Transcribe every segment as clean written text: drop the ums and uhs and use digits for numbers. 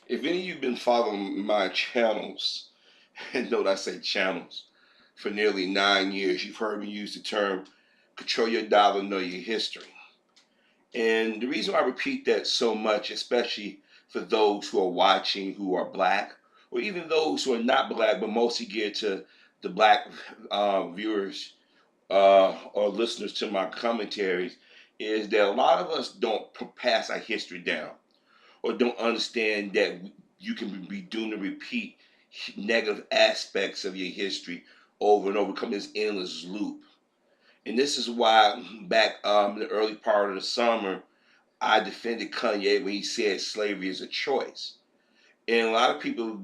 If any of you have been following my channels, and note I say channels, for nearly 9 years, you've heard me use the term control your dollar, know your history. And the reason why I repeat that so much, especially for those who are watching who are black, or even those who are not black, but mostly geared to the black viewers or listeners to my commentaries, is that a lot of us don't pass our history down or don't understand that you can be doomed to repeat negative aspects of your history over and over, come this endless loop. And this is why back in the early part of the summer, I defended Kanye when he said slavery is a choice. And a lot of people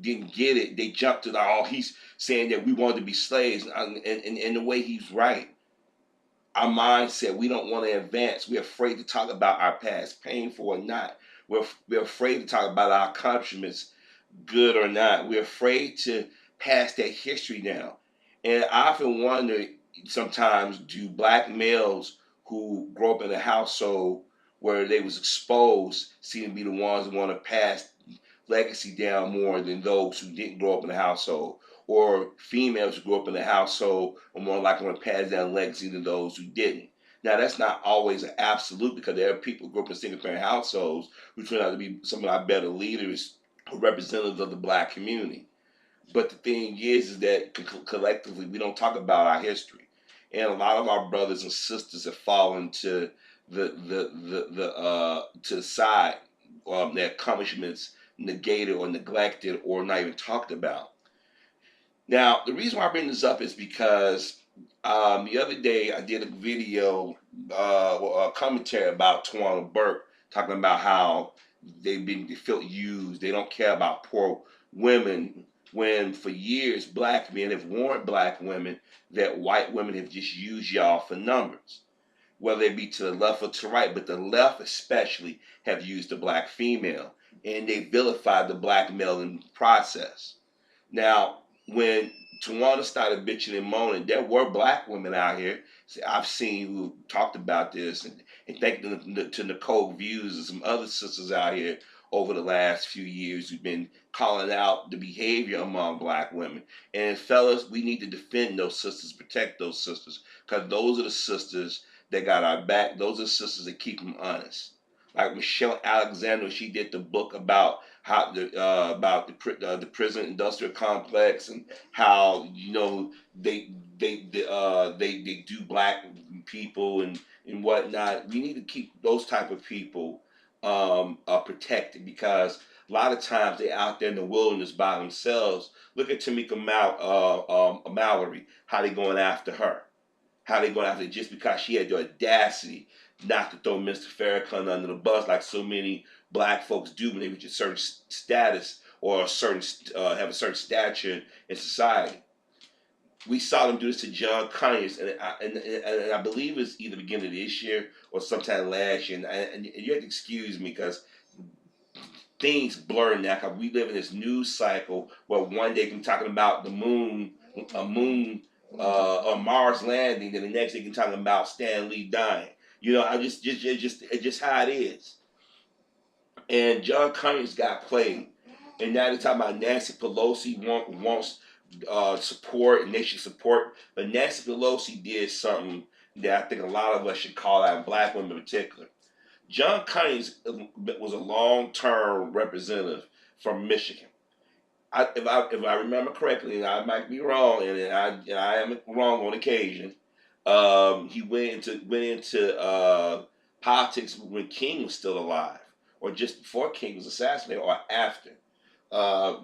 didn't get it. They jumped to the, oh, he's saying that we wanted to be slaves. And the way he's right, our mindset, we don't want to advance. We're afraid to talk about our past, painful or not. We're afraid to talk about our accomplishments, good or not. We're afraid to pass that history down. And I often wonder sometimes, do black males who grow up in a household where they was exposed seem to be the ones who want to pass legacy down more than those who didn't grow up in a household? Or females who grew up in a household are more likely to pass down legacy than those who didn't. Now, that's not always an absolute, because there are people who grew up in single parent households who turn out to be some of our better leaders or representatives of the black community. But the thing is that collectively we don't talk about our history, and a lot of our brothers and sisters have fallen to to the side. Their accomplishments negated or neglected or not even talked about. Now, the reason why I bring this up is because the other day I did a video, a commentary about Tawana Burke, talking about how they feel used. They don't care about poor women. When for years black men have warned black women that white women have just used y'all for numbers, whether it be to the left or to right, but the left especially have used the black female, and they vilified the black male in the process. Now, when Tawana started bitching and moaning, there were black women out here I've seen who talked about this, and thank to Nicole Views and some other sisters out here over the last few years who've been calling out the behavior among black women. And fellas, we need to defend those sisters, protect those sisters, because those are the sisters that got our back. Those are the sisters that keep them honest. Like Michelle Alexander, she did the book about how the prison industrial complex, and how they do black people and whatnot. We need to keep those type of people protected, because a lot of times they're out there in the wilderness by themselves. Look at Mallory, how they going after her, how they going after her just because she had the audacity not to throw Mr. Farrakhan under the bus like so many black folks do when they reach a certain status or a certain have a certain stature in society. We saw them do this to John Conyers, and I believe it's either beginning of this year or sometime last year. And you have to excuse me because things blur now. Cause we live in this news cycle where one day we're talking about the moon, a moon, or Mars landing, and the next day we're talking about Stan Lee dying. I it's just how it is. And John Conyers got played, and now they're talking about Nancy Pelosi wants support, and they should support. But Nancy Pelosi did something that I think a lot of us should call out, black women in particular. John Conyers was a long-term representative from Michigan. If I remember correctly, and I might be wrong, and I am wrong on occasion, he went into politics when King was still alive, or just before King was assassinated, or after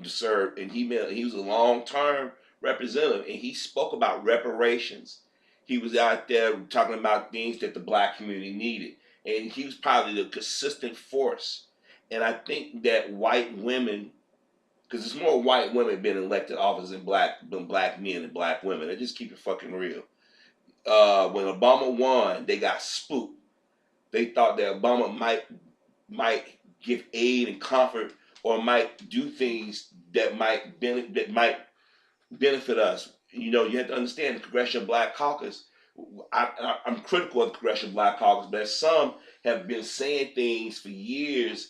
served. And he was a long-term representative, and he spoke about reparations. He was out there talking about things that the black community needed, and he was probably the consistent force. And I think that white women, because there's more white women being elected office than black men and black women. They just keep it fucking real. When Obama won, they got spooked. They thought that Obama might give aid and comfort, or might do things that might benefit us. You have to understand the Congressional Black Caucus. I'm critical of the Congressional Black Caucus, but some have been saying things for years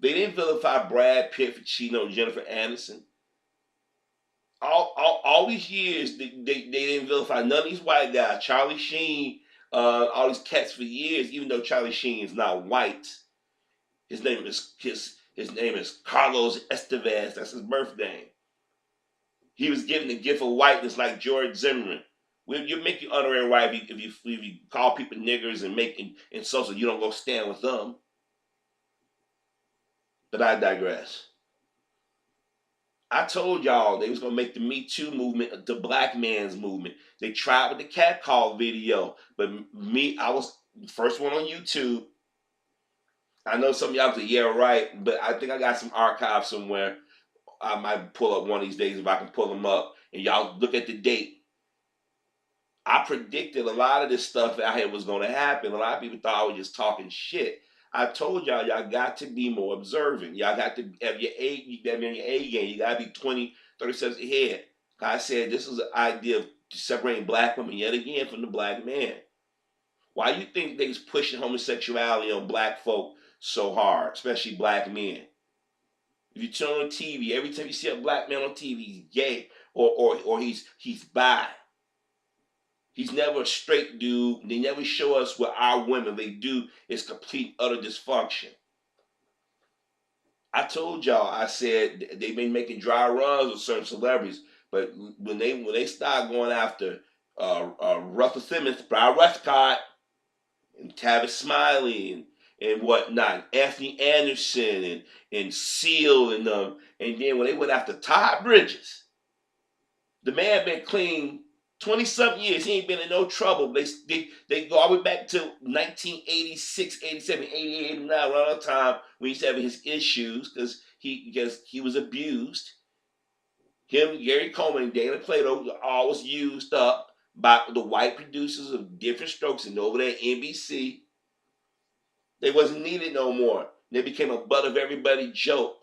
They didn't vilify Brad Pitt for cheating on Jennifer Aniston. All these years, they didn't vilify none of these white guys. Charlie Sheen, all these cats for years, even though Charlie Sheen is not white. His name is Carlos Estevez. That's his birth name. He was given the gift of whiteness like George Zimmerman. You make you honorary white if you call people niggers and make insults, so you don't go stand with them. But I digress. I told y'all they was gonna make the Me Too movement the black man's movement. They tried with the cat call video, but I was the first one on YouTube. I know some of y'all say, yeah, right, but I think I got some archives somewhere. I might pull up one of these days if I can pull them up. And y'all look at the date. I predicted a lot of this stuff out here was going to happen. A lot of people thought I was just talking shit. I told y'all got to be more observant. Y'all got to have your A game. You got to be 20, 30 steps ahead. I said this is an idea of separating black women yet again from the black man. Why you think they was pushing homosexuality on black folk so hard, especially black men? If you turn on TV, every time you see a black man on TV, he's gay or he's bi. He's never a straight dude. They never show us what our women they do is complete utter dysfunction. I told y'all, I said they've been making dry runs with certain celebrities, but when they start going after Russell Simmons, Brian Westcott, and Tavis Smiley and whatnot, Anthony Anderson and Seal and then when they went after Todd Bridges, the man been clean 20-something years. He ain't been in no trouble. They go all the way back to 1986, 87, 88, 89, around that time when he used to have his issues because he was abused. Him, Gary Coleman, and Dana Plato were always used up by the white producers of different strokes and over there at NBC. They wasn't needed no more. They became a butt of everybody's joke.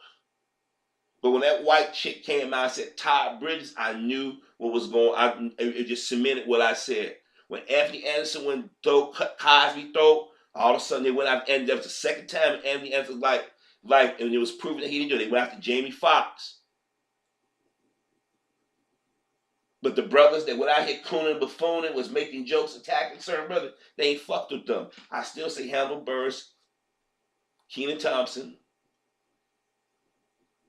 But when that white chick came out and said Todd Bridges, I knew what was going on. It just cemented what I said. When Anthony Anderson went cut Cosby throat, all of a sudden they went after, and that was the second time Anthony Anderson and it was proven that he didn't do it. They went after Jamie Foxx. But the brothers that went out here cooning and buffooning was making jokes, attacking certain brothers, they ain't fucked with them. I still say Hannibal Buress, Kenan Thompson,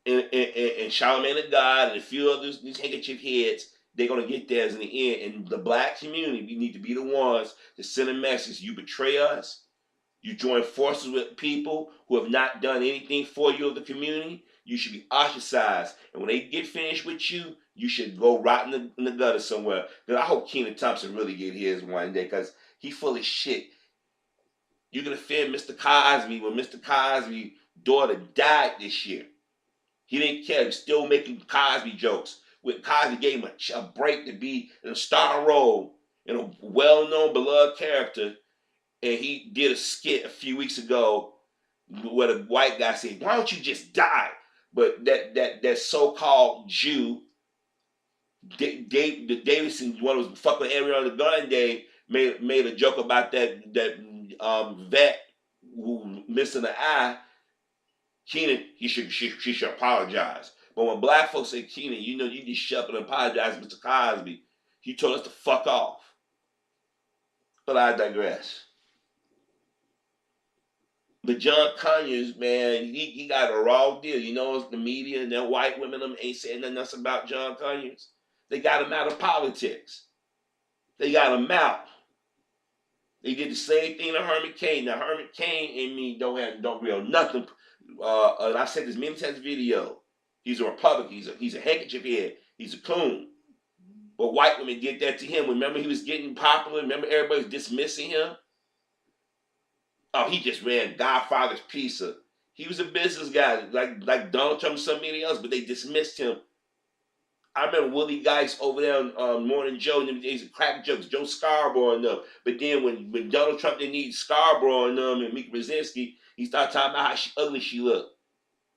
and Charlamagne the God, and a few others, these handkerchief heads, they're going to get theirs in the end. And the black community, we need to be the ones to send a message. You betray us, you join forces with people who have not done anything for you or the community, you should be ostracized. And when they get finished with you, you should go rot in the gutter somewhere. Because I hope Kenan Thompson really get his one day because he full of shit. You can offend Mr. Cosby when Mr. Cosby's daughter died this year. He didn't care. He was still making Cosby jokes. When Cosby gave him a break to be in a star role in a well-known, beloved character, and he did a skit a few weeks ago where the white guy said, "Why don't you just die?" But that so-called Jew, Davidson, one was fucking Ariana Grande, made a joke about that vet who missing an eye. Kenan, she should apologize. But when black folks say, Kenan, you just shut up and apologize, Mr. Cosby, he told us to fuck off. But I digress. But John Conyers, man, he got a raw deal. You know, the media and them white women them ain't saying nothing else about John Conyers. They got him out of politics. They got him out. They did the same thing to Herman Cain. Now, Herman Cain and me don't real nothing. And I said this many times in video. He's a Republican. He's a handkerchief head. He's a coon. But white women did that to him. Remember he was getting popular? Remember everybody was dismissing him? Oh, he just ran Godfather's Pizza. He was a business guy, like Donald Trump and so many else, but they dismissed him. I remember Willie Geist over there on Morning Joe, and they used to crack jokes, Joe Scarborough and them. But then when Donald Trump didn't need Scarborough and them and Mika Brzezinski, he started talking about how ugly she looked.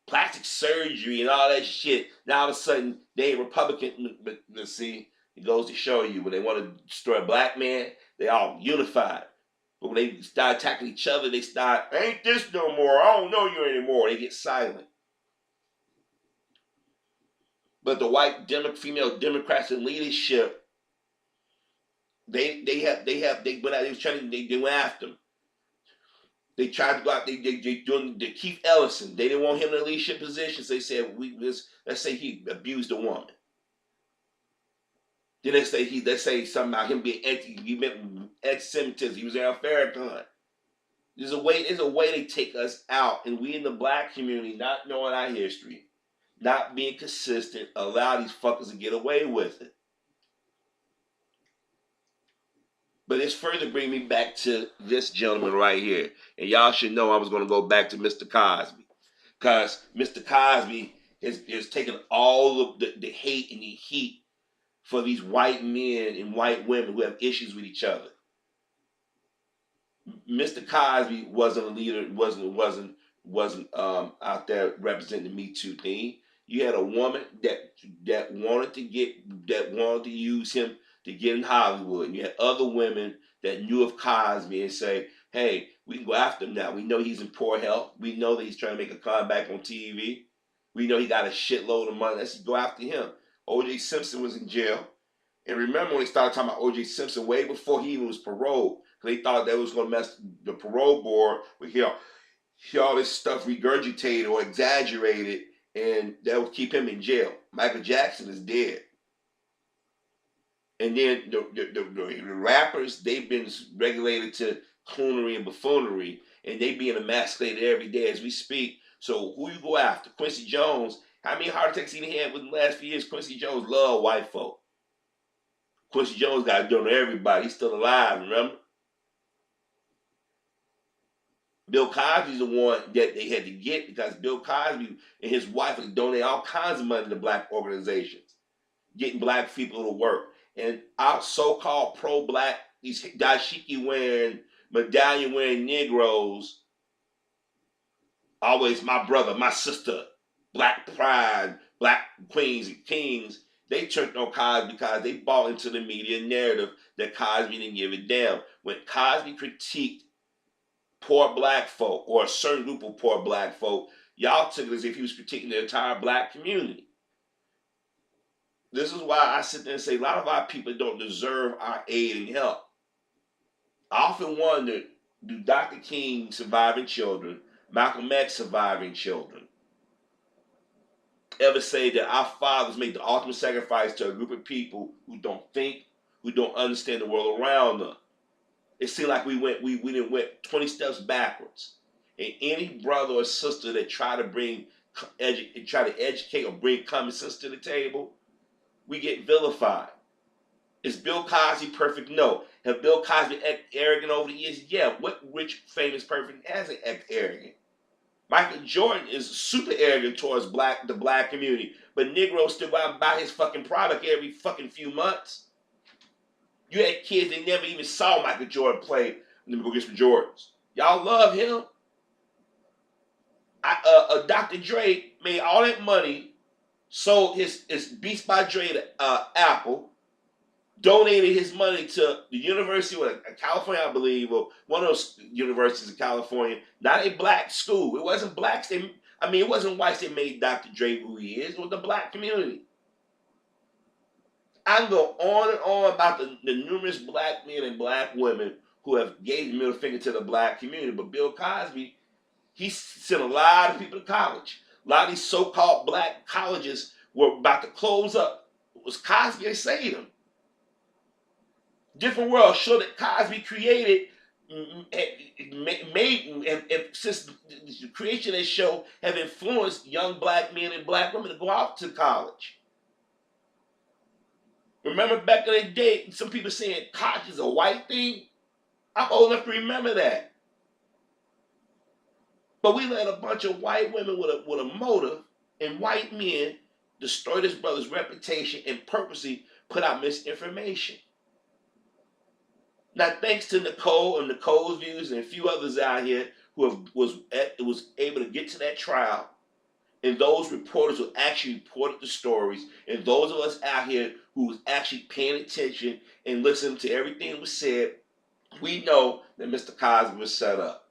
Plastic surgery and all that shit. Now all of a sudden, they ain't Republican. But let's see, it goes to show you when they want to destroy a black man, they all unified. But when they start attacking each other, they start, ain't this no more, I don't know you anymore. They get silent. But the white female Democrats in leadership, they went after them. They tried to go out. They doing the Keith Ellison. They didn't want him in a leadership position. So they said, let's say he abused a woman. Then let's say something about him being anti-Semitism. He was Al Farrakhan. There's a way they take us out, and we in the black community, not knowing our history, not being consistent, allow these fuckers to get away with it. But it's further bring me back to this gentleman right here. And y'all should know I was going to go back to Mr. Cosby. Because Mr. Cosby is taking all of the hate and the heat for these white men and white women who have issues with each other. Mr. Cosby wasn't a leader, wasn't out there representing the Me Too thing. You had a woman that wanted to use him to get in Hollywood. And you had other women that knew of Cosby and say, hey, we can go after him now. We know he's in poor health. We know that he's trying to make a comeback on TV. We know he got a shitload of money. Let's go after him. O.J. Simpson was in jail. And remember when they started talking about O.J. Simpson way before he even was paroled, because they thought that was going to mess the parole board with hear all this stuff regurgitated or exaggerated, and that would keep him in jail. Michael Jackson is dead. And then the rappers, they've been regulated to clownery and buffoonery, and they being emasculated every day as we speak. So who you go after? Quincy Jones. How many heart attacks he had within the last few years? Quincy Jones loved white folk. Quincy Jones got to donate everybody. He's still alive, remember? Bill Cosby's the one that they had to get because Bill Cosby and his wife would donate all kinds of money to black organizations, getting black people to work. And our so-called pro-black, these dashiki wearing, medallion wearing Negroes, always my brother, my sister, black pride, black queens and kings, they turned on Cosby because they bought into the media narrative that Cosby didn't give a damn. When Cosby critiqued poor black folk or a certain group of poor black folk, y'all took it as if he was critiquing the entire black community. This is why I sit there and say a lot of our people don't deserve our aid and help. I often wonder, do Dr. King surviving children, Malcolm X surviving children, ever say that our fathers made the ultimate sacrifice to a group of people who don't think, who don't understand the world around them? It seemed like we went 20 steps backwards. And any brother or sister that try to educate or bring common sense to the table, we get vilified. Is Bill Cosby perfect? No. Have Bill Cosby acted arrogant over the years? Yeah. What rich, famous person hasn't acted arrogant? Michael Jordan is super arrogant towards the black community, but Negroes still go out and buy his fucking product every fucking few months. You had kids that never even saw Michael Jordan play. Let me go get some Jordans. Y'all love him. Dr. Dre made all that money, sold his Beats by Dre to Apple, donated his money to the University of California, I believe, or one of those universities in California. Not a black school. It wasn't blacks. It wasn't whites that made Dr. Dre who he is. It was the black community. I can go on and on about the numerous black men and black women who have gave the middle finger to the black community. But Bill Cosby, he sent a lot of people to college. A lot of these so-called black colleges were about to close up. It was Cosby that saved them. Different World showed that Cosby created, made, and since the creation of that show have influenced young black men and black women to go out to college. Remember back in the day, some people saying college is a white thing? I'm old enough to remember that. But we let a bunch of white women with a motive and white men destroy this brother's reputation and purposely put out misinformation. Now, thanks to Nicole and Nicole's Views and a few others out here who was able to get to that trial, and those reporters who actually reported the stories, and those of us out here who was actually paying attention and listening to everything that was said, We know that Mr. Cosby was set up.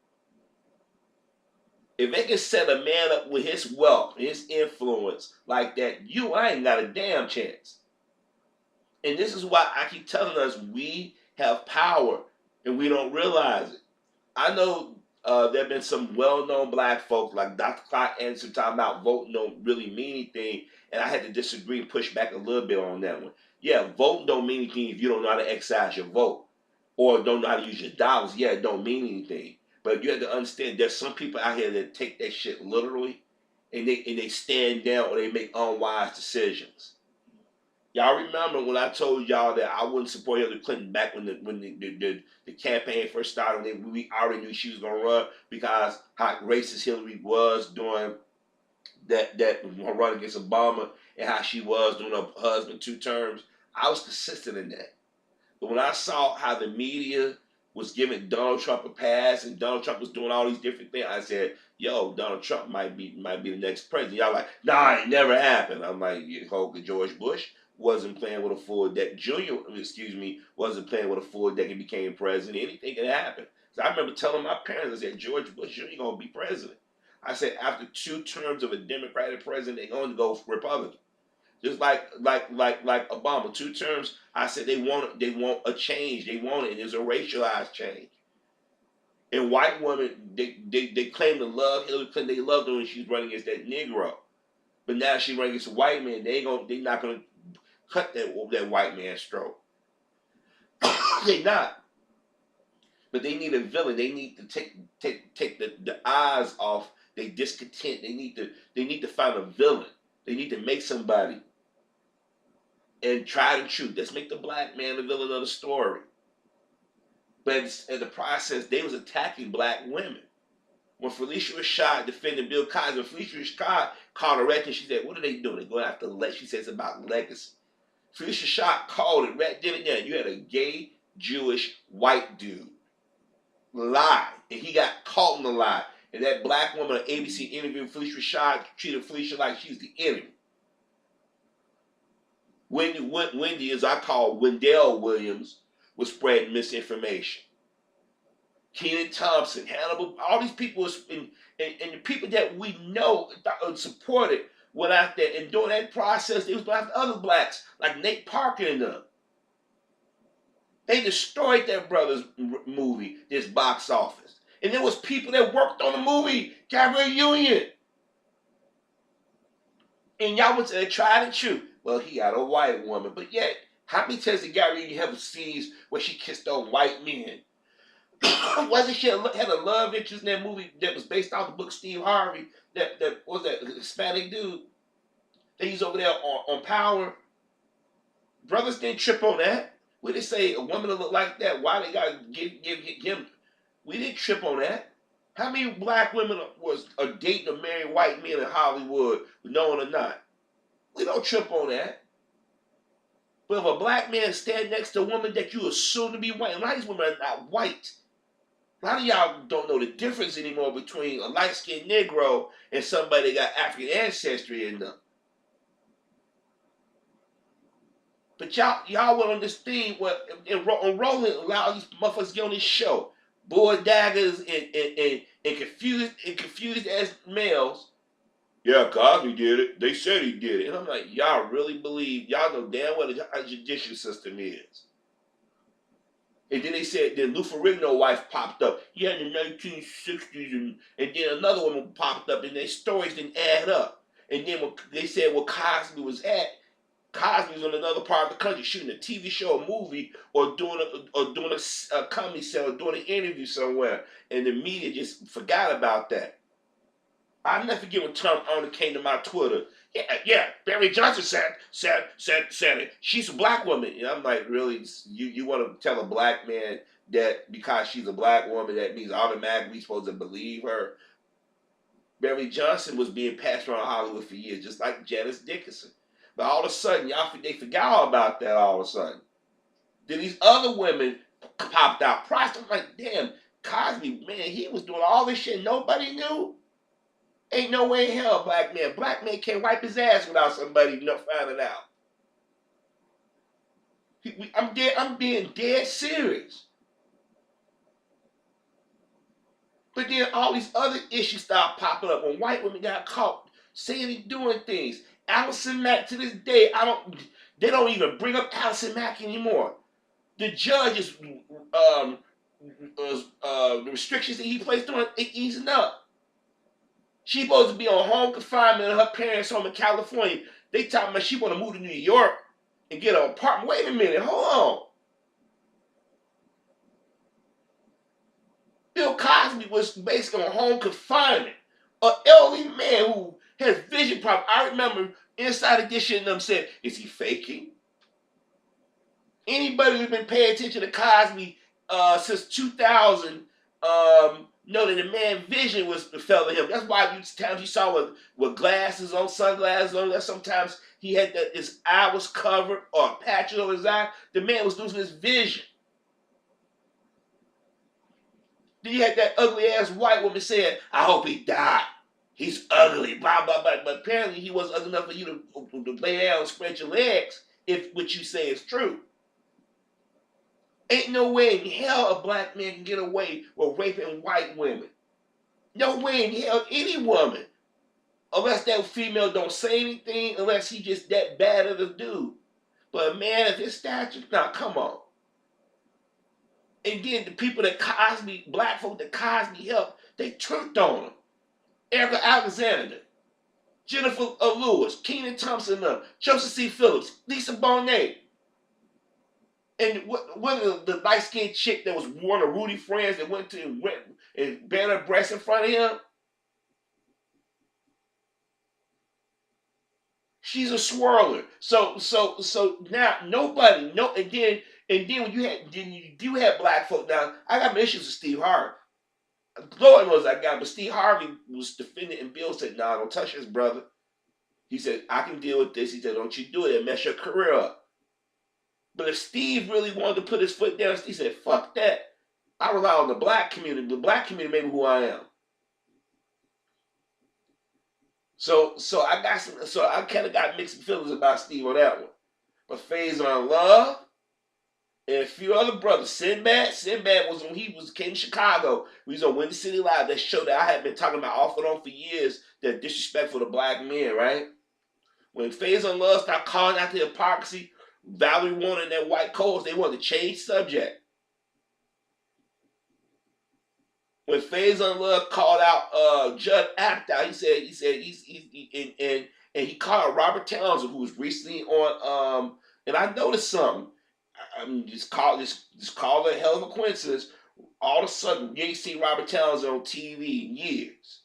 If they can set a man up with his wealth, his influence like that, I ain't got a damn chance. And this is why I keep telling us we have power and we don't realize it. I know there have been some well-known black folks like Dr. Clark Anderson talking about voting don't really mean anything, and I had to disagree and push back a little bit on that one. Yeah, voting don't mean anything if you don't know how to exercise your vote or don't know how to use your dollars. Yeah, it don't mean anything. But you have to understand there's some people out here that take that shit literally and they stand down or they make unwise decisions. Y'all remember when I told y'all that I wouldn't support Hillary Clinton back when the campaign first started? We already knew she was gonna run because how racist Hillary was during that run against Obama and how she was doing her husband 2 terms. I was consistent in that. But when I saw how the media was giving Donald Trump a pass and Donald Trump was doing all these different things, I said, "Yo, Donald Trump might be the next president." Y'all like, "Nah, it never happened." I'm like, George Bush wasn't playing with a full deck. Wasn't playing with a full deck and became president. Anything can happen. So I remember telling my parents, I said, "George Bush Jr. gonna be president." I said, after 2 terms of a Democratic president, they're going to go Republican. Just like Obama, 2 terms. I said they want a change. They want it, and it's a racialized change. And white women, they claim to love Hillary Clinton. They loved her when she was running against that Negro. But now she's running against a white man. They're not gonna cut that white man's throat. They not. But they need a villain. They need to take the eyes off their discontent. They need to find a villain. They need to make somebody. And try the truth. Let's make the black man the villain of the story. But in the process, they was attacking black women. When Phylicia Rashad defended Bill Cosby, when Phylicia Rashad called her red, and she said, "What are they doing? They're going after legacy." She says about legacy. Phylicia Rashad called it, Red did it now. You had a gay, Jewish, white dude lie, and he got caught in the lie. And that black woman on ABC interviewed Phylicia Rashad, treated Phylicia like she was the enemy. Wendy, as I call Wendell Williams, was spreading misinformation. Kenan Thompson, Hannibal, all these people, and the people that we know supported went out there, and during that process, they was going after other blacks, like Nate Parker and them. They destroyed their brother's movie, this box office. And there was people that worked on the movie, Gabrielle Union. And y'all went to the tried and true. Well, he got a white woman, but yet, how many times did Gabrielle Union have scenes where she kissed on white men? Wasn't she had a love interest in that movie that was based off the book Steve Harvey? That was that Hispanic dude. That he's over there on Power. Brothers didn't trip on that. We didn't say a woman that look like that. Why they gotta give him? We didn't trip on that. How many black women was dating or marrying white men in Hollywood, known or not? We don't trip on that. But if a black man stand next to a woman that you assume to be white, a lot of these women are not white. A lot of y'all don't know the difference anymore between a light-skinned Negro and somebody that got African ancestry in them. But y'all went on this thing where on Rolling allow these motherfuckers to get on this show. Boy daggers and confused as males. Yeah, Cosby did it. They said he did it. And I'm like, y'all really believe, y'all know damn well the judicial system is. And then they said, then Lou Ferrigno's wife popped up. Yeah, in the 1960s, and then another woman popped up, and their stories didn't add up. And then when they said where Cosby was at, Cosby was in another part of the country shooting a TV show, a movie, or doing a comedy show, or doing an interview somewhere, and the media just forgot about that. I'll never forget when Tom Arnold came to my Twitter. Yeah, Barry Johnson said it. She's a black woman. And I'm like, really? You want to tell a black man that because she's a black woman, that means automatically we're supposed to believe her? Barry Johnson was being passed around Hollywood for years, just like Janice Dickinson. But all of a sudden, they forgot all about that all of a sudden. Then these other women popped out. I'm like, damn, Cosby, man, he was doing all this shit nobody knew. Ain't no way in hell, black man. Black man can't wipe his ass without somebody finding out. I'm being dead serious. But then all these other issues start popping up when white women got caught saying and doing things. Allison Mack, to this day, they don't even bring up Allison Mack anymore. The judges, the restrictions that he placed on it easing up. She's supposed to be on home confinement in her parents' home in California. They talking about she want to move to New York and get an apartment. Wait a minute, hold on. Bill Cosby was basically on home confinement. An elderly man who has vision problems. I remember Inside Edition and them said, is he faking? Anybody who's been paying attention to Cosby since 2000 know that the man's vision was failing him. That's why times you saw with glasses on, sunglasses on, that sometimes he had his eye was covered or patches on his eye. The man was losing his vision. Then you had that ugly ass white woman saying, I hope he died. He's ugly, blah, blah, blah. But apparently he wasn't ugly enough for you to lay down and spread your legs if what you say is true. Ain't no way in hell a black man can get away with raping white women. No way in hell any woman. Unless that female don't say anything, unless he just that bad of a dude. But a man of his stature, nah, come on. And then the people that Cosby, black folk that Cosby helped, they tripped on him. Erica Alexander, Jennifer Lewis, Kenan Thompson, Joseph C. Phillips, Lisa Bonet. And one of the light-skinned chick that was one of Rudy friends that went and bare her breasts in front of him. She's a swirler. So now nobody, and then when you do have black folk now, I got my issues with Steve Harvey. Lord knows I got, but Steve Harvey was defending, and Bill said, "Nah, don't touch his brother." He said, "I can deal with this." He said, "Don't you do it and mess your career up." But if Steve really wanted to put his foot down, he said, "Fuck that. I rely on the black community. The black community made me who I am." So I kind of got mixed feelings about Steve on that one. But Faison Love and a few other brothers. Sinbad was when he came to Chicago. We was on Windy City Live. That show that I had been talking about off and on for years. That disrespectful to black men, right? When Faison Love started calling out the hypocrisy, Valerie Warner and that white coats, they wanted to change subject. When Faison Love called out Judd Apatow, he said he called Robert Townsend, who was recently on and I noticed something. I mean, just call it a hell of a coincidence. All of a sudden, you ain't seen Robert Townsend on TV in years.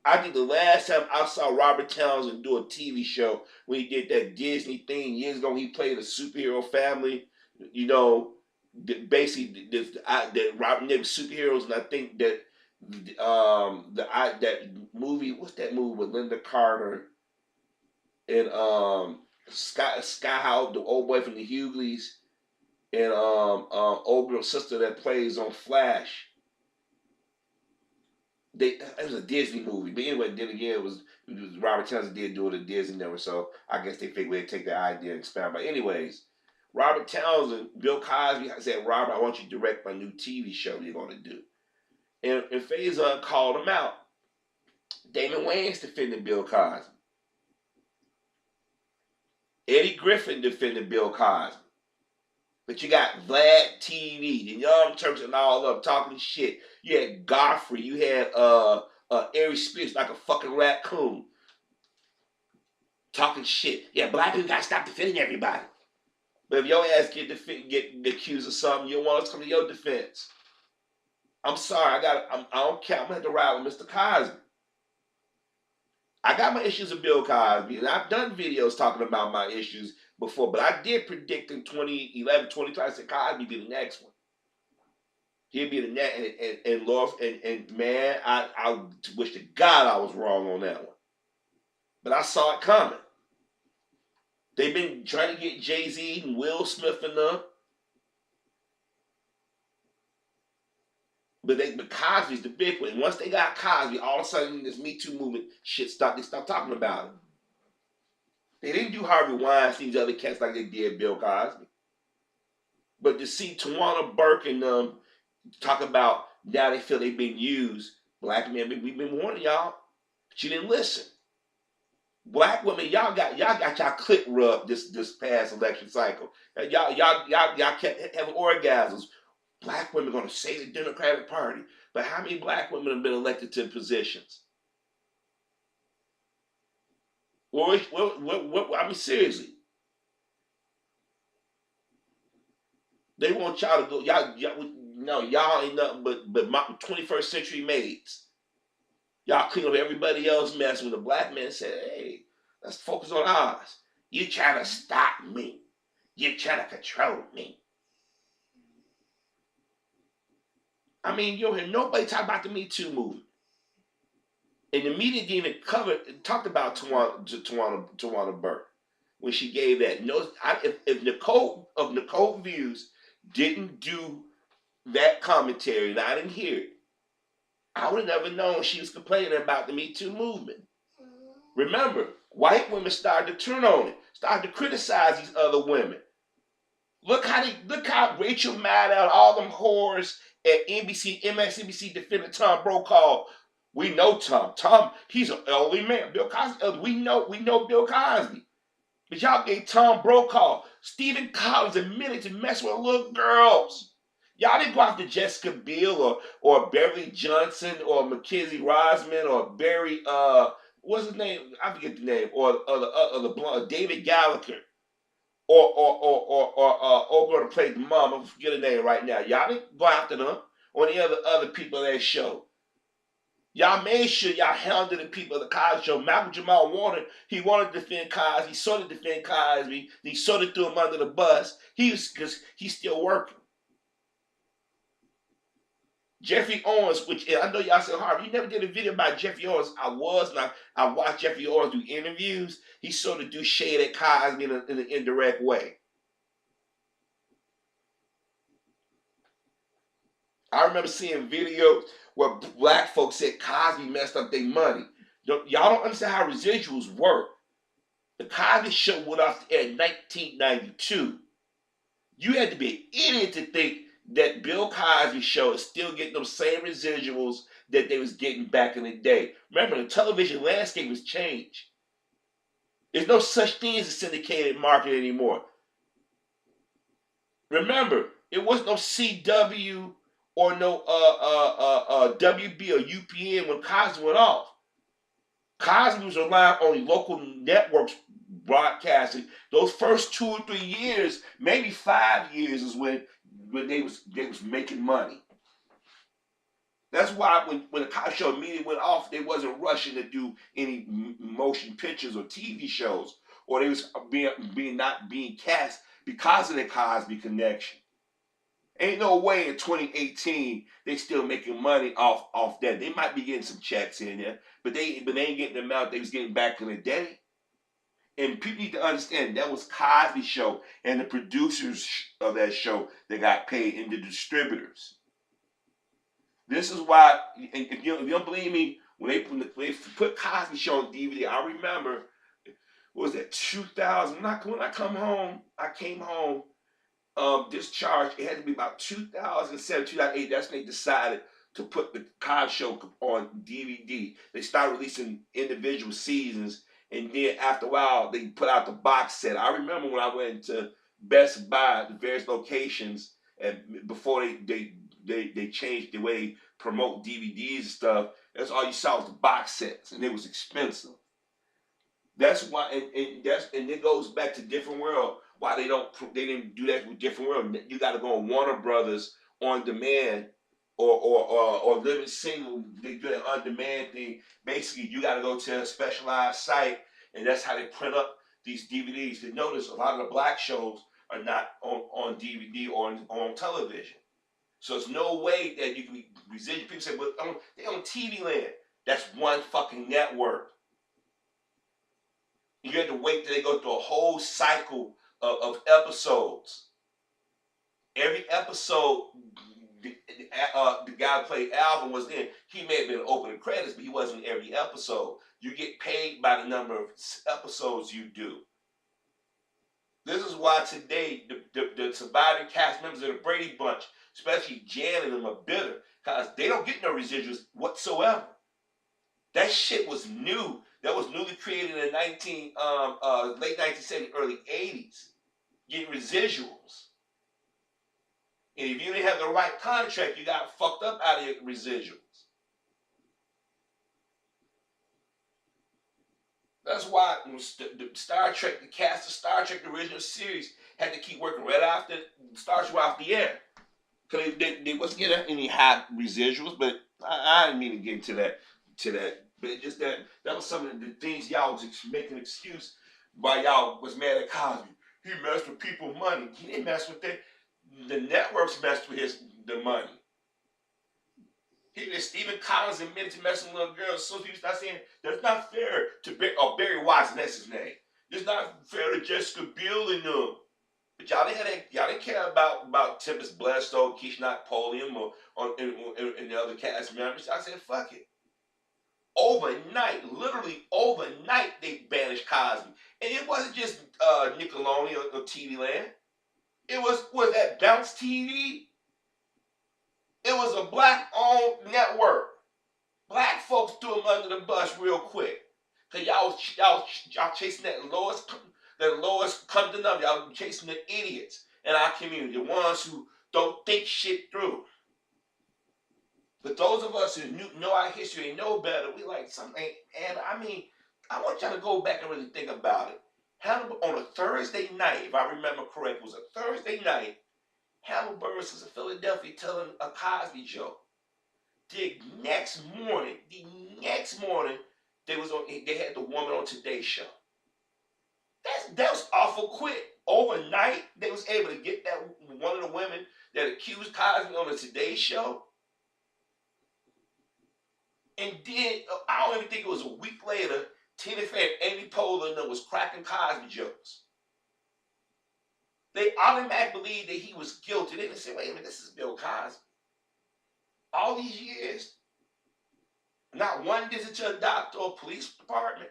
I think the last time I saw Robert Townsend do a TV show when he did that Disney thing years ago, he played a superhero family. You know, basically that Robert named superheroes, and I think that that movie, what's that movie with Linda Carter and Sky Howard, the old boy from the Hughleys, and old girl sister that plays on Flash. It was a Disney movie, but anyway, then again, it was Robert Townsend did do it at Disney Network, so I guess they figured they'd take that idea and expand. But anyways, Robert Townsend, Bill Cosby said, "Robert, I want you to direct my new TV show you're going to do." And Faison called him out. Damon Wayans defended Bill Cosby. Eddie Griffin defended Bill Cosby. But you got Vlad TV, the Young Turks and all of them talking shit. You had Godfrey, you had Ari Spears like a fucking raccoon. Talking shit. Yeah, black people gotta stop defending everybody. But if your ass get accused of something, you don't want us to come to your defense. I'm sorry, I don't care. I'm gonna have to ride with Mr. Cosby. I got my issues with Bill Cosby, and I've done videos talking about my issues before, but I did predict in 2011, 2012, I said Cosby be the next one. He'd be the next, and man, I wish to God I was wrong on that one. But I saw it coming. They've been trying to get Jay-Z and Will Smith and them. But Cosby's the big one. Once they got Cosby, all of a sudden this Me Too movement shit they stopped talking about it. They didn't do Harvey Weinstein, these other cats like they did Bill Cosby. But to see Tawana Burke and talk about Now they feel they've been used. Black men, we've been warning y'all, but you didn't listen. Black women, y'all got y'all clit rubbed this past election cycle. Y'all kept having orgasms. Black women are gonna save the Democratic Party, but how many black women have been elected to positions? I mean, seriously, they want y'all to go. Y'all ain't nothing but 21st century maids. Y'all clean up everybody else's mess. When the black man said, "Hey, let's focus on ours." You trying to stop me? You trying to control me? I mean, you don't hear nobody talk about the Me Too movement. And the media didn't even talked about Tawana Burke when she gave that. No, if Nicole Views didn't do that commentary and I didn't hear it, I would have never known she was complaining about the Me Too movement. Remember, white women started to turn on it, started to criticize these other women. Look how Rachel Maddow, all them whores at MSNBC defended Tom Brokaw. We know Tom. Tom, he's an elderly man. Bill Cosby, we know Bill Cosby. But y'all gave Tom Brokaw, Stephen Collins admitted to mess with little girls. Y'all didn't go after Jessica Biel or Beverly Johnson or Mackenzie Rosman or Barry what's his name? I forget the name. Or the David Gallagher. Or going to play the mom. I forget the name right now. Y'all didn't go after them or any other people on that show. Y'all made sure y'all hounded the people of the Cosby Show. Malcolm Jamal Warner, he wanted to defend Cosby. He sort of defend Cosby. He sort of threw him under the bus. Because he's still working. Jeffrey Owens, which I know y'all said, Harvey, you never did a video about Jeffrey Owens. I watched Jeffrey Owens do interviews. He sort of do shade at Cosby in an indirect way. I remember seeing videos where black folks said Cosby messed up their money. Y'all don't understand how residuals work. The Cosby Show went off the air in 1992. You had to be an idiot to think that Bill Cosby Show is still getting those same residuals that they was getting back in the day. Remember, the television landscape has changed. There's no such thing as a syndicated market anymore. Remember, it was no CW or no WB or UPN when Cosby went off. Cosby was relying on local networks broadcasting. Those first 2 or 3 years, maybe 5 years, is when they was making money. That's why when the Cosby Show immediately went off, they wasn't rushing to do any motion pictures or TV shows, or they was not being cast because of the Cosby connection. Ain't no way in 2018 they still making money off that. They might be getting some checks in there, but they ain't getting the amount they was getting back in the day. And people need to understand that was Cosby Show and the producers of that show that got paid and the distributors. This is why, if you don't believe me, when they put Cosby Show on DVD, I remember, what was that, 2000? When I came home, discharged. It had to be about 2007, 2008. That's when they decided to put the Cosby Show on DVD. They started releasing individual seasons, and then after a while, they put out the box set. I remember when I went to Best Buy, the various locations, and before they changed the way they promote DVDs and stuff. That's all you saw was the box sets, and it was expensive. That's why, and it goes back to Different World. Why they didn't do that with Different World. You got to go on Warner Brothers on demand or Living Single. They do an on demand thing. Basically, you got to go to a specialized site, and that's how they print up these DVDs. You notice a lot of the black shows are not on DVD or on television. So there's no way that you can be residual. People say, well, they on TV Land. That's one fucking network. You have to wait till they go through a whole cycle of episodes. Every episode, the guy who played Alvin was in. He may have been opening credits, but he wasn't in every episode. You get paid by the number of episodes you do. This is why today the surviving cast members of the Brady Bunch especially Jan and them, are bitter because they don't get no residuals whatsoever. That shit was new. That was newly created in the late 1970s, early 80s. Getting residuals. And if you didn't have the right contract, you got fucked up out of your residuals. That's why the Star Trek, the cast of Star Trek, the original series, had to keep working right after Star Trek off the air. Because they wasn't getting any high residuals, but I didn't mean to get into that. But it just that was some of the things y'all was making an excuse why y'all was mad at Cosby. He messed with people's money. He didn't mess with that. The networks messed with the money. Stephen Collins admitted to messing with little girls. So people start saying that's not fair to Barry Watson. That's his name. It's not fair to Jessica Biel and them. But y'all didn't care about Tempest Bledsoe, Keisha Napoleon, or and the other cast members. I said fuck it. Overnight, literally overnight, they banished Cosby, and it wasn't just Nickelodeon or TV Land. It was at Bounce TV. It was a black-owned network. Black folks threw them under the bus real quick. Cause y'all chasing that lowest come to number. Y'all chasing the idiots in our community, the ones who don't think shit through. But those of us who know our history and know better, we like something. And I mean, I want y'all to go back and really think about it. Hannibal, on a Thursday night, if I remember correctly, it was a Thursday night. Hannibal Buress was in Philadelphia telling a Cosby joke. The next morning, they had the woman on Today Show. That was awful quick. Overnight, they was able to get that one of the women that accused Cosby on the Today Show. And then, I don't even think it was a week later, Tina Fey and Amy Poehler and them was cracking Cosby jokes. They automatically believed that he was guilty. They didn't say, wait a minute, this is Bill Cosby. All these years, not one visit to a doctor or police department.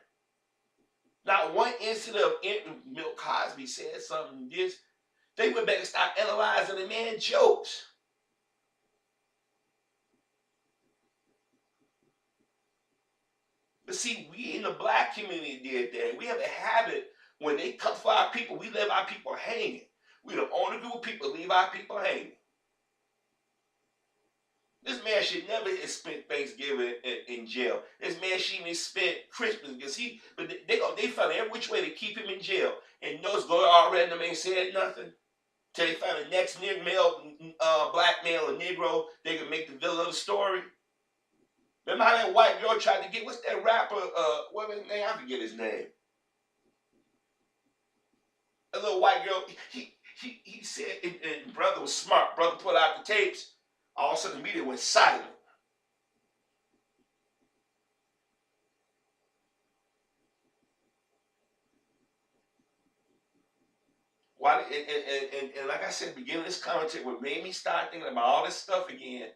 Not one incident of Bill Cosby said something. They went back and started analyzing the man's jokes. But see, we in the black community did that. We have a habit when they come for our people, we leave our people hanging. We the only group of people leave our people hanging. This man should never have spent Thanksgiving in jail. This man shouldn't even spent Christmas because they found every which way to keep him in jail. And those go already, them ain't said nothing. Till they find the next black male or Negro, they can make the villain of the story. Remember how that white girl tried to get, what's that rapper, what was his name? I forget his name. A little white girl, he said, and brother was smart. Brother put out the tapes. All of a sudden the media went silent. Why? And like I said, beginning of this commentary, what made me start thinking about all this stuff again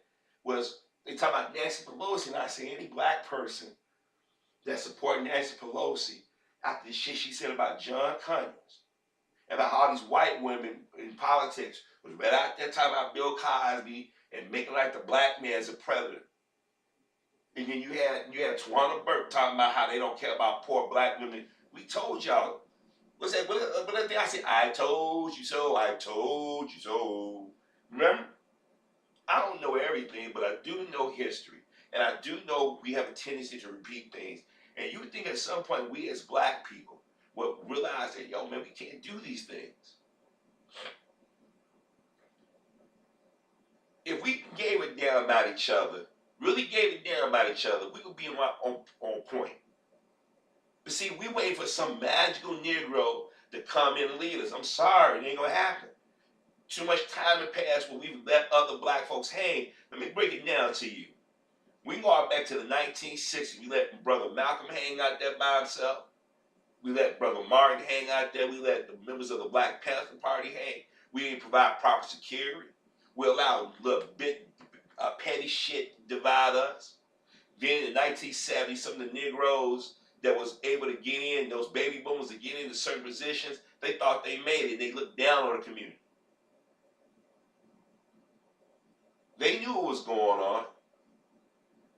was they talk about Nancy Pelosi, and I say any black person that supported Nancy Pelosi after the shit she said about John Conyers, and about how these white women in politics was right out there talking about Bill Cosby and making like the black man is a predator. And then you had Tawana Burke talking about how they don't care about poor black women. We told y'all. What's that? What that thing I said? I told you so. I told you so. Remember? I don't know everything, but I do know history. And I do know we have a tendency to repeat things. And you would think at some point we as black people will realize that, yo, man, we can't do these things. If we gave a damn about each other, really gave a damn about each other, we would be on point. But see, we wait for some magical Negro to come in and lead us. I'm sorry, it ain't gonna happen. Too much time has passed where we've let other black folks hang. Let me break it down to you. We go back to the 1960s. We let Brother Malcolm hang out there by himself. We let Brother Martin hang out there. We let the members of the Black Panther Party hang. We didn't provide proper security. We allowed little petty shit to divide us. Then in the 1970s, some of the Negroes that was able to get in, those baby boomers to get into certain positions, they thought they made it. They looked down on the community. They knew what was going on.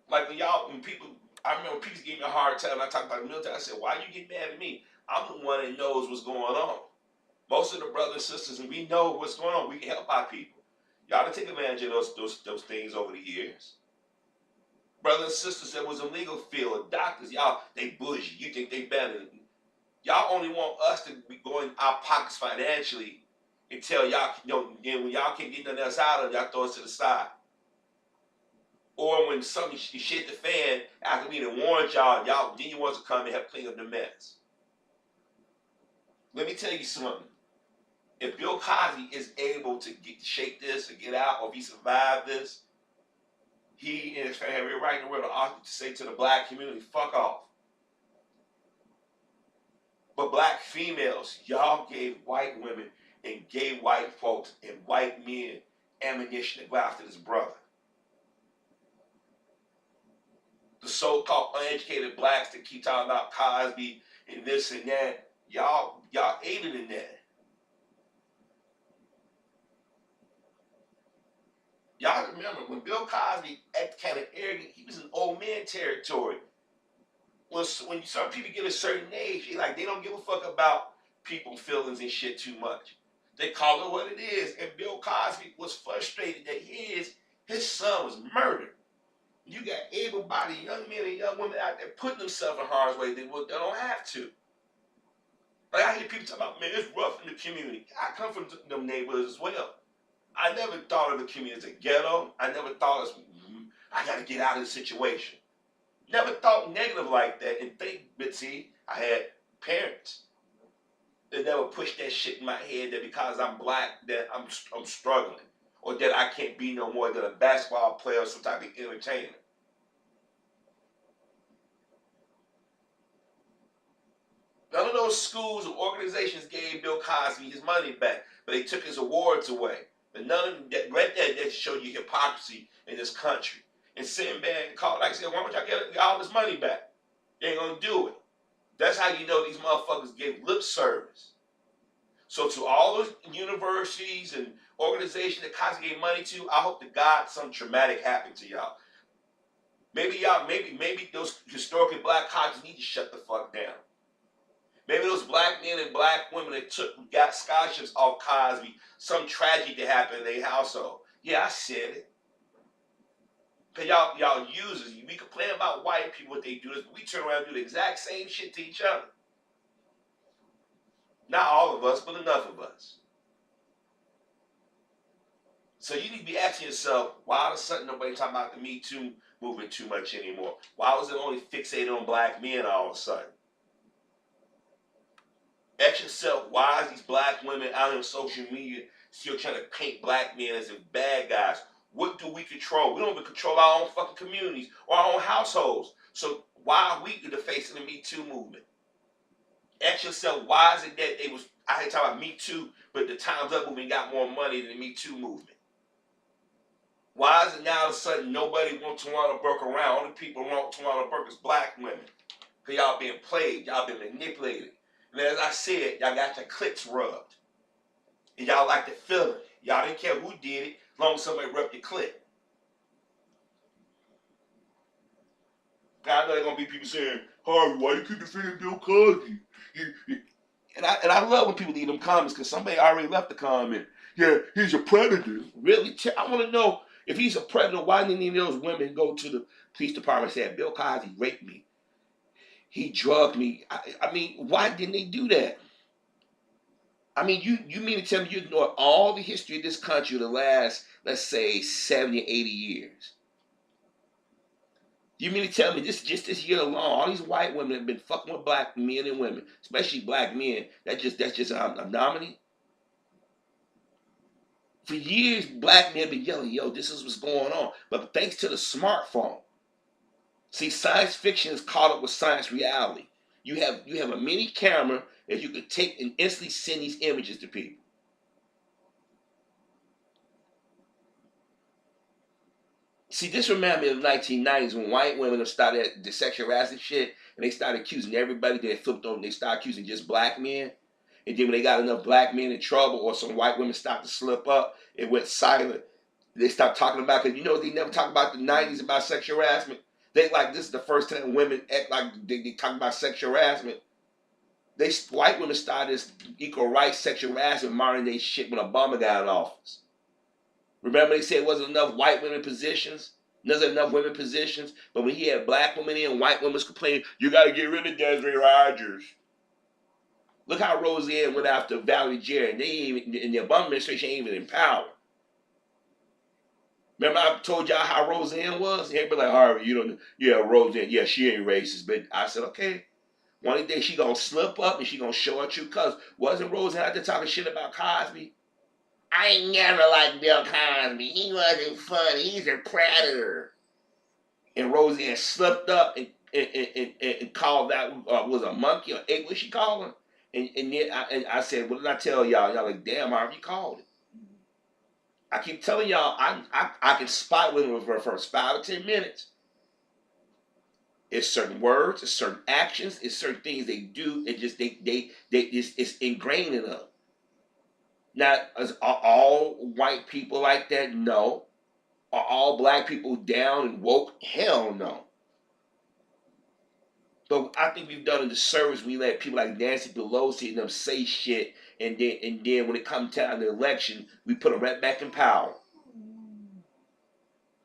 Like when people, I remember people gave me a hard time. I talked about the military. I said, "Why you get mad at me? I'm the one that knows what's going on. Most of the brothers and sisters, and we know what's going on. We can help our people. Y'all to take advantage of those things over the years. Brothers and sisters that was in legal field, doctors, y'all, they bougie. You think they better. Y'all only want us to be going our pockets financially until y'all, then when y'all can't get nothing else out of it, y'all throw us to the side. Or when something shit the fan after we done warned y'all, then you want to come and help clean up the mess. Let me tell you something. If Bill Cosby is able to shake this or get out, or if he survived this, he and his family have every right in the world to say to the black community, fuck off. But black females, y'all gave white women and gay white folks and white men ammunition to go after this brother. The so-called uneducated blacks that keep talking about Cosby and this and that, y'all aided in that. Y'all remember when Bill Cosby acted kind of arrogant, he was in old man territory. When some people get a certain age, they don't give a fuck about people's feelings and shit too much. They call it what it is. And Bill Cosby was frustrated that his son was murdered. You got able-bodied young men and young women out there putting themselves in harm's way. They don't have to. Like I hear people talk about, man, it's rough in the community. I come from them neighborhoods as well. I never thought of the community as a ghetto. I never thought as, I got to get out of the situation. Never thought negative like that. And but see, I had parents that never pushed that shit in my head that because I'm black that I'm struggling, or that I can't be no more than a basketball player or some type of entertainer. None of those schools or organizations gave Bill Cosby his money back, but they took his awards away. But none of them, right there, that show you hypocrisy in this country. And sitting back and call, like I said, why don't y'all get all this money back? You ain't gonna do it. That's how you know these motherfuckers give lip service. So to all those universities and organizations that Cosby gave money to, I hope to God something traumatic happened to y'all. Maybe those historically black colleges need to shut the fuck down. Maybe those black men and black women that got scholarships off Cosby, some tragedy that happened in their household. Yeah, I said it. Because y'all users, we complain about white people, what they do, but we turn around and do the exact same shit to each other. Not all of us, but enough of us. So you need to be asking yourself, why all of a sudden nobody talking about the Me Too movement too much anymore? Why was it only fixated on black men all of a sudden? Ask yourself, why is these black women out on social media still trying to paint black men as if bad guys? What do we control? We don't even control our own fucking communities or our own households. So why are we the face of the Me Too movement? Ask yourself, why is it that I had talked about Me Too, but the Time's Up movement got more money than the Me Too movement? Why is it now all of a sudden nobody wants Tawana Burke around? Only people who want Tawana Burke is black women. Because y'all being played, y'all been manipulated. And as I said, y'all got your clicks rubbed. And y'all like to feel it. Y'all didn't care who did it, as long as somebody rubbed your click. Now, I know there are going to be people saying, Harvey, why you keep defending Bill Cosby? And I love when people leave them comments, because somebody already left the comment. Yeah, he's a predator. Really? I want to know, if he's a predator, why didn't any of those women go to the police department and say, Bill Cosby raped me? He drugged me. I mean, why didn't they do that? I mean, you mean to tell me you ignore all the history of this country the last, let's say, 70 or 80 years? You mean to tell me just this year alone, all these white women have been fucking with black men and women, especially black men? That's just an anomaly. For years, black men have been yelling, yo, this is what's going on. But thanks to the smartphone, see, science fiction is caught up with science reality. You have a mini camera that you can take and instantly send these images to people. See, this reminds me of the 1990s when white women started the sexual harassment shit, and they started accusing everybody. Then they flipped over and they started accusing just black men. And then when they got enough black men in trouble, or some white women started to slip up, it went silent. They stopped talking about, because you know they never talk about the 90s about sexual harassment. They like this is the first time women act like they talk about sexual harassment. White women started this equal rights sexual harassment modern day shit when Obama got in office. Remember they said it wasn't enough white women positions? There's enough women positions, but when he had black women in, white women was complaining, you got to get rid of Desiree Rogers. Look how Roseanne went after Valerie Jarrett. And they even, in the Obama administration, ain't even in power. Remember I told y'all how Roseanne was? Everybody like, Harvey, you don't, yeah, Roseanne, yeah, she ain't racist. But I said, okay, one day she gonna slip up and she gonna show her true colors. Wasn't Roseanne out there talking shit about Cosby? I ain't never liked Bill Cosby. He wasn't funny. He's a predator. And Roseanne slipped up and called that was a monkey or ape. What she called him? And then I said, what did I tell y'all? Y'all like, damn, Harvey, you called it. I keep telling y'all, I can spot women for the first 5 or 10 minutes. It's certain words, it's certain actions, it's certain things they do. It just it's ingrained in them. Now, are all white people like that? No. Are all black people down and woke? Hell no. But I think we've done a disservice when we let people like Nancy Pelosi and them say shit, and then when it comes time to the election, we put them right back in power.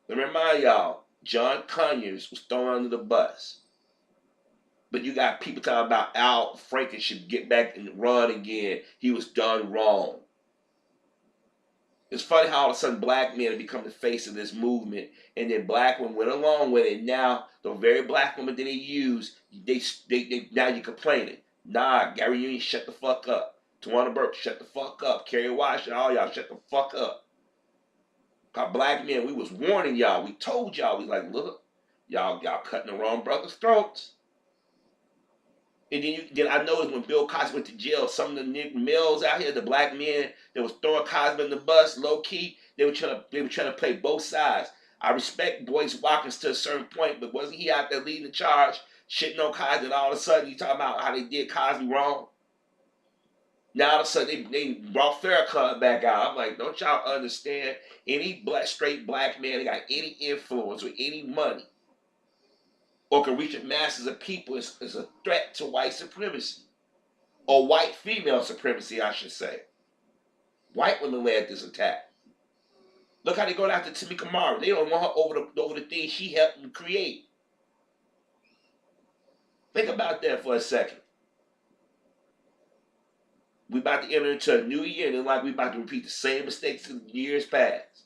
Let me remind y'all, John Conyers was thrown under the bus. But you got people talking about Al Franken should get back and run again. He was done wrong. It's funny how all of a sudden black men have become the face of this movement, and then black women went along with it. Now the very black women that they use, they now you're complaining. Nah, Gary Union, shut the fuck up. Tawana Burke, shut the fuck up. Kerry Washington, all y'all, shut the fuck up. Cause black men, we was warning y'all. We told y'all. We like, look, y'all cutting the wrong brother's throats. And then I noticed when Bill Cosby went to jail, some of the males out here, the black men that was throwing Cosby in the bus, low key, they were trying to play both sides. I respect Boyce Watkins to a certain point, but wasn't he out there leading the charge, shitting on Cosby, and all of a sudden you talking about how they did Cosby wrong? Now all of a sudden they brought Farrakhan back out. I'm like, don't y'all understand? Any straight black man that got any influence or any money or can reach the masses of people is a threat to white supremacy. Or white female supremacy, I should say. White women led this attack. Look how they going after Tamika Mara. They don't want her over the things she helped them create. Think about that for a second. We about to enter into a new year, and like we about to repeat the same mistakes in years past.